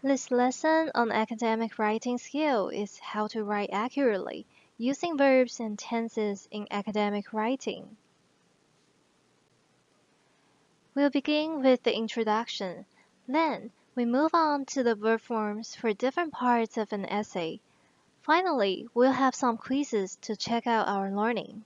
This lesson on academic writing skill is how to write accurately using verbs and tenses in academic writing. We'll begin with the introduction. Then, we move on to the verb forms for different parts of an essay. Finally, we'll have some quizzes to check out our learning.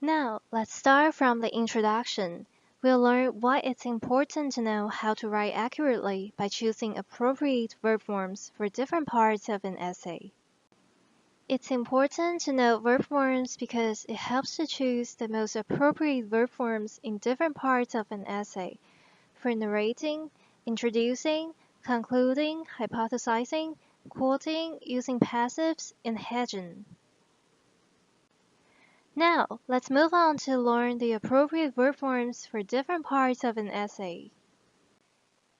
Now, let's start from the introduction. We'll learn why it's important to know how to write accurately by choosing appropriate verb forms for different parts of an essay. It's important to know verb forms because it helps to choose the most appropriate verb forms in different parts of an essay. For narrating, introducing, concluding, hypothesizing, quoting, using passives, and hedging. Now, let's move on to learn the appropriate verb forms for different parts of an essay.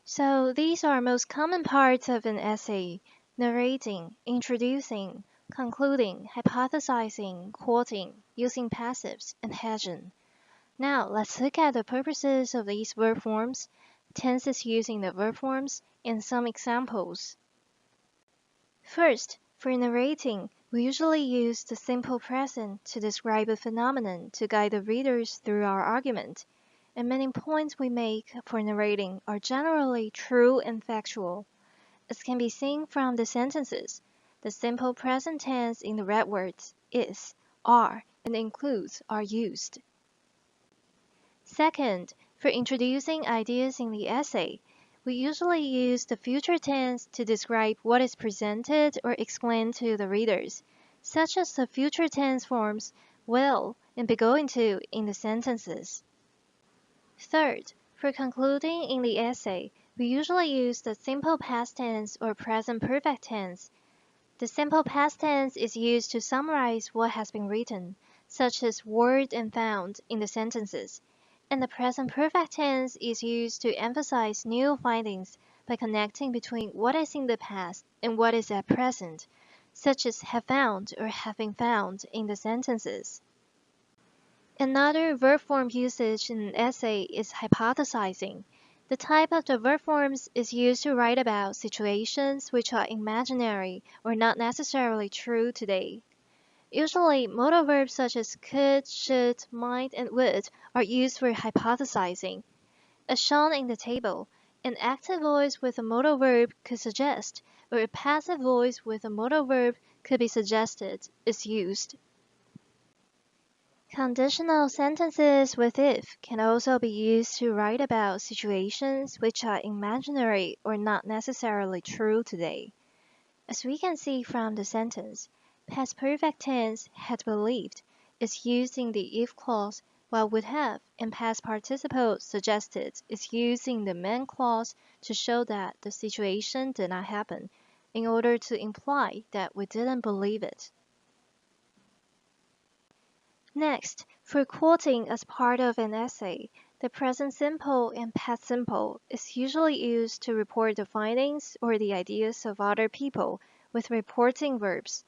So these are most common parts of an essay: narrating, introducing, concluding, hypothesizing, quoting, using passives, and hedging. Now, let's look at the purposes of these verb forms, tenses using the verb forms, and some examples. First, for narrating, we usually use the simple present to describe a phenomenon to guide the readers through our argument, and many points we make for narrating are generally true and factual. As can be seen from the sentences, the simple present tense in the red words is, are, and includes are used. Second, for introducing ideas in the essay, we usually use the future tense to describe what is presented or explained to the readers, such as the future tense forms will and be going to in the sentences. Third, for concluding in the essay, we usually use the simple past tense or present perfect tense. The simple past tense is used to summarize what has been written, such as word and found in the sentences, and the present perfect tense is used to emphasize new findings by connecting between what is in the past and what is at present, such as have found or having found in the sentences. Another verb form usage in an essay is hypothesizing. The type of the verb forms is used to write about situations which are imaginary or not necessarily true today. Usually, modal verbs such as could, should, might, and would are used for hypothesizing. As shown in the table, an active voice with a modal verb could suggest, or a passive voice with a modal verb could be suggested, is used. Conditional sentences with if can also be used to write about situations which are imaginary or not necessarily true today. As we can see from the sentence, past perfect tense had believed is used in the if clause, while would have and past participle suggested is used in the main clause to show that the situation did not happen, in order to imply that we didn't believe it. Next, for quoting as part of an essay, the present simple and past simple is usually used to report the findings or the ideas of other people with reporting verbs.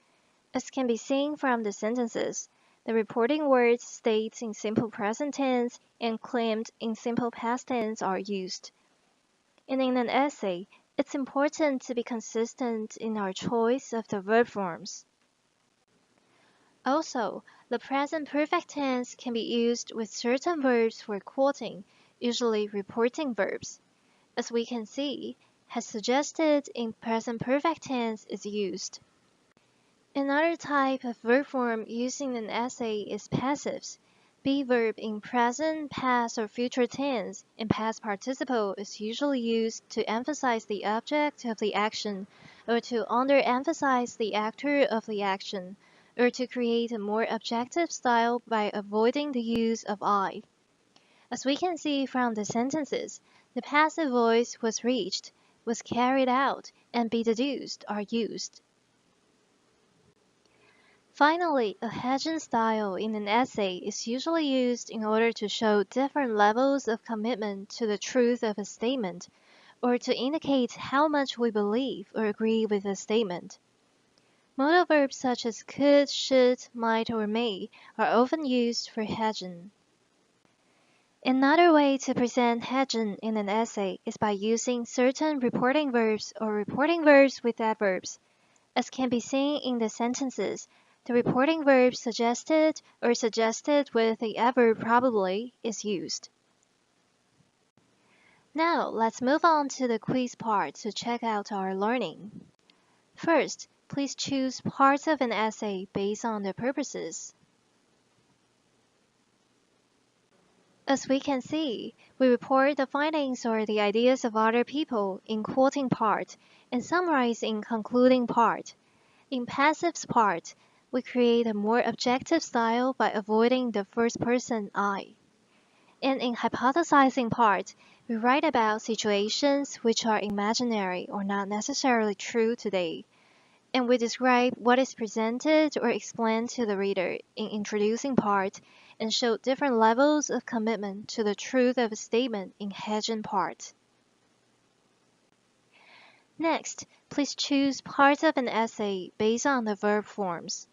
As can be seen from the sentences, the reporting words stated in simple present tense and claimed in simple past tense are used. And in an essay, it's important to be consistent in our choice of the verb forms. Also, the present perfect tense can be used with certain verbs for quoting, usually reporting verbs. As we can see, has suggested in present perfect tense is used. Another type of verb form used in an essay is passives. Be verb in present, past, or future tense, and past participle is usually used to emphasize the object of the action, or to underemphasize the actor of the action, or to create a more objective style by avoiding the use of I. As we can see from the sentences, the passive voice was reached, was carried out, and be deduced are used. Finally, a hedging style in an essay is usually used in order to show different levels of commitment to the truth of a statement, or to indicate how much we believe or agree with a statement. Modal verbs such as could, should, might, or may are often used for hedging. Another way to present heading in an essay is by using certain reporting verbs or reporting verbs with adverbs. As can be seen in the sentences, the reporting verb suggested or suggested with the adverb probably is used. Now, let's move on to the quiz part to check out our learning. First, please choose parts of an essay based on their purposes. As we can see, we report the findings or the ideas of other people in quoting part and summarize in concluding part. In passives part, we create a more objective style by avoiding the first person I. And in hypothesizing part, we write about situations which are imaginary or not necessarily true today. And we describe what is presented or explained to the reader in introducing part and show different levels of commitment to the truth of a statement in hedging part. Next, please choose parts of an essay based on the verb forms.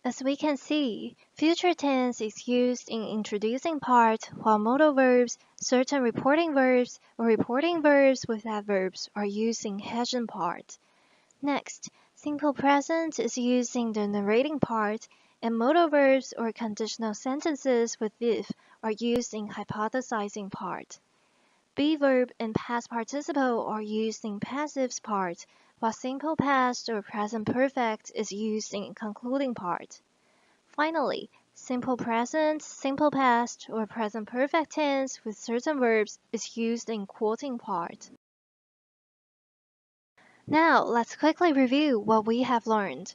As we can see, future tense is used in introducing part, while modal verbs, certain reporting verbs, or reporting verbs with adverbs are used in hedging part. Next, simple present is used in the narrating part, and modal verbs or conditional sentences with if are used in hypothesizing part. Be verb and past participle are used in passives part, while simple past or present perfect is used in concluding part. Finally, simple present, simple past, or present perfect tense with certain verbs is used in quoting part. Now, let's quickly review what we have learned.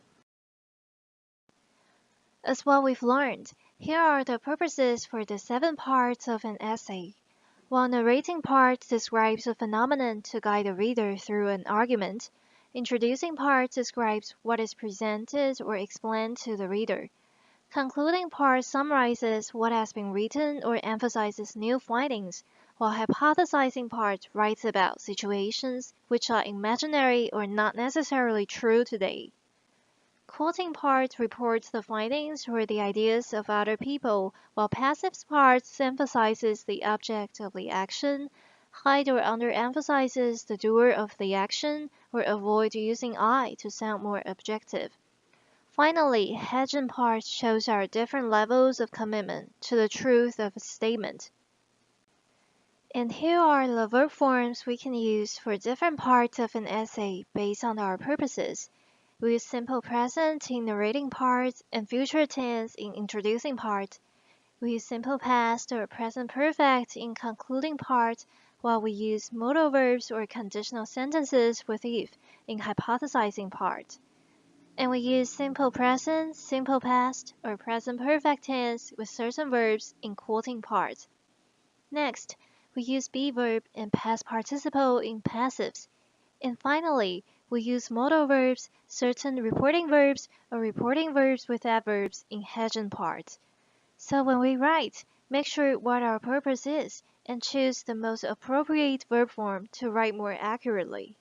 As what we've learned, here are the purposes for the 7 parts of an essay. While narrating part describes a phenomenon to guide the reader through an argument, introducing part describes what is presented or explained to the reader. Concluding part summarizes what has been written or emphasizes new findings, while hypothesizing part writes about situations which are imaginary or not necessarily true today. Quoting part reports the findings or the ideas of other people, while passive part emphasizes the object of the action, hide or underemphasizes the doer of the action, or avoid using I to sound more objective. Finally, hedging part shows our different levels of commitment to the truth of a statement. And here are the verb forms we can use for different parts of an essay based on our purposes. We use simple present in narrating part and future tense in introducing part. We use simple past or present perfect in concluding part, while we use modal verbs or conditional sentences with if in hypothesizing part. And we use simple present, simple past, or present perfect tense with certain verbs in quoting part. Next, we use be verb and past participle in passives. And finally, we use modal verbs, certain reporting verbs, or reporting verbs with adverbs in hedging part. So when we write, make sure what our purpose is and choose the most appropriate verb form to write more accurately.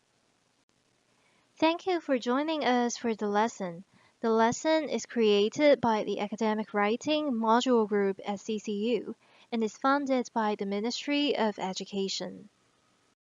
Thank you for joining us for the lesson. The lesson is created by the Academic Writing Module Group at CCU and is funded by the Ministry of Education.